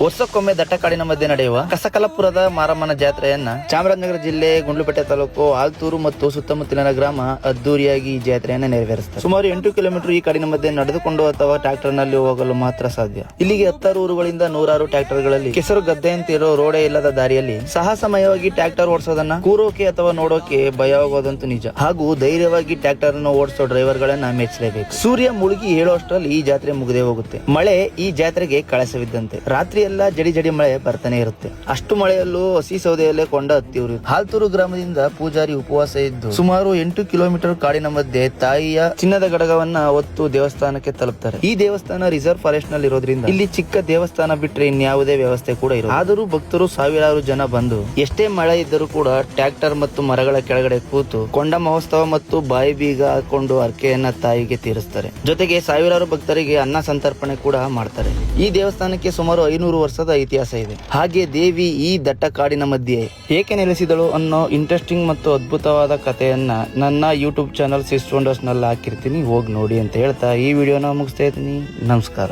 ವರ್ಷಕ್ಕೊಮ್ಮೆ ದಟ್ಟಕಾಡಿನ ಮಧ್ಯೆ ನಡೆಯುವ ಕಸಕಲಪುರದ ಮಾರಮ್ಮನ ಜಾತ್ರೆಯನ್ನ ಚಾಮರಾಜನಗರ ಜಿಲ್ಲೆ ಗುಂಡ್ಲುಪೇಟೆ ತಾಲೂಕು ಆಲ್ತೂರು ಮತ್ತು ಸುತ್ತಮುತ್ತಲಿನ ಗ್ರಾಮ ಅದ್ದೂರಿಯಾಗಿ ಈ ಜಾತ್ರೆಯನ್ನ ನೆರವೇರಿಸುತ್ತಾರೆ. ಸುಮಾರು 8 ಕಿಲೋಮೀಟರ್ ಈ ಕಾಡಿನ ಮಧ್ಯೆ ನಡೆದುಕೊಂಡು ಅಥವಾ ಟ್ರ್ಯಾಕ್ಟರ್ ನಲ್ಲಿ ಹೋಗಲು ಮಾತ್ರ ಸಾಧ್ಯ. ಇಲ್ಲಿಗೆ 10 ಊರುಗಳಿಂದ 100 ಟ್ರ್ಯಾಕ್ಟರ್ಗಳಲ್ಲಿ ಕೆಸರು ಗದ್ದೆಯಂತಿರೋ ರೋಡೇ ಇಲ್ಲದ ದಾರಿಯಲ್ಲಿ ಸಾಹಸಮಯವಾಗಿ ಟ್ರ್ಯಾಕ್ಟರ್ ಓಡಿಸೋದನ್ನ ಕೂರೋಕೆ ಅಥವಾ ನೋಡೋಕೆ ಭಯವಾಗೋದಂತೂ ನಿಜ. ಹಾಗೂ ಧೈರ್ಯವಾಗಿ ಟ್ರ್ಯಾಕ್ಟರ್ ಅನ್ನು ಓಡಿಸೋ ಡ್ರೈವರ್ ಗಳನ್ನ ಮೆಚ್ಚಲೇಬೇಕು. ಸೂರ್ಯ ಮುಳುಗಿ ಹೇಳೋಷ್ಟರಲ್ಲಿ ಈ ಜಾತ್ರೆ ಮುಗಿದೇ ಹೋಗುತ್ತೆ. ಮಳೆ ಈ ಜಾತ್ರೆಗೆ ಕಳಸವಿದ್ದಂತೆ. ರಾತ್ರಿ ಎಲ್ಲ ಜಡಿ ಜಡಿ ಮಳೆ ಬರ್ತಾನೆ ಇರುತ್ತೆ. ಅಷ್ಟು ಮಳೆಯಲ್ಲೂ ಹಸಿ ಸೌದೆಯಲ್ಲೇ ಕೊಂಡ ಹತ್ತಿವರು. ಹಾಲ್ತೂರು ಗ್ರಾಮದಿಂದ ಪೂಜಾರಿ ಉಪವಾಸ ಇದ್ದು ಸುಮಾರು 8 ಕಿಲೋಮೀಟರ್ ಕಾಡಿನ ಮಧ್ಯೆ ತಾಯಿಯ ಚಿನ್ನದ ಗಡಗವನ್ನ ಹೊತ್ತು ದೇವಸ್ಥಾನಕ್ಕೆ ತಲುಪ್ತಾರೆ. ಈ ದೇವಸ್ಥಾನ ರಿಸರ್ವ್ ಫಾರೆಸ್ಟ್ ನಲ್ಲಿ ಇರೋದ್ರಿಂದ ಇಲ್ಲಿ ಚಿಕ್ಕ ದೇವಸ್ಥಾನ ಬಿಟ್ರೆ ಇನ್ಯಾವುದೇ ವ್ಯವಸ್ಥೆ ಕೂಡ ಇರೋದು. ಆದರೂ ಭಕ್ತರು ಸಾವಿರಾರು ಜನ ಬಂದು ಎಷ್ಟೇ ಮಳೆ ಇದ್ದರೂ ಕೂಡ ಟ್ರ್ಯಾಕ್ಟರ್ ಮತ್ತು ಮರಗಳ ಕೆಳಗಡೆ ಕೂತು ಕೊಂಡ ಮಹೋತ್ಸವ ಮತ್ತು ಬಾಯಿ ಬೀಗ ಹಾಕೊಂಡು ಅರ್ಕೆಯನ್ನ ತಾಯಿಗೆ ತೀರಿಸ್ತಾರೆ. ಜೊತೆಗೆ ಸಾವಿರಾರು ಭಕ್ತರಿಗೆ ಅನ್ನ ಸಂತರ್ಪಣೆ ಕೂಡ ಮಾಡ್ತಾರೆ. ಈ ದೇವಸ್ಥಾನಕ್ಕೆ ಸುಮಾರು 500 ವರ್ಷದ ಇತಿಹಾಸ ಇದೆ. ಹಾಗೆ ದೇವಿ ಈ ದಟ್ಟ ಕಾಡಿನ ಮಧ್ಯೆ ಏಕೆ ನೆಲೆಸಿದಳು ಅನ್ನೋ ಇಂಟ್ರೆಸ್ಟಿಂಗ್ ಮತ್ತು ಅದ್ಭುತವಾದ ಕಥೆಯನ್ನ ನನ್ನ ಯೂಟ್ಯೂಬ್ ಚಾನಲ್ ಸಿಸ್ ವಂಡರ್ಸ್ ನಲ್ಲಿ ಹಾಕಿರ್ತೀನಿ, ಹೋಗಿ ನೋಡಿ ಅಂತ ಹೇಳ್ತಾ ಈ ವಿಡಿಯೋನ ಮುಗಿಸ್ತಾ ಇದ್ದೀನಿ. ನಮಸ್ಕಾರ.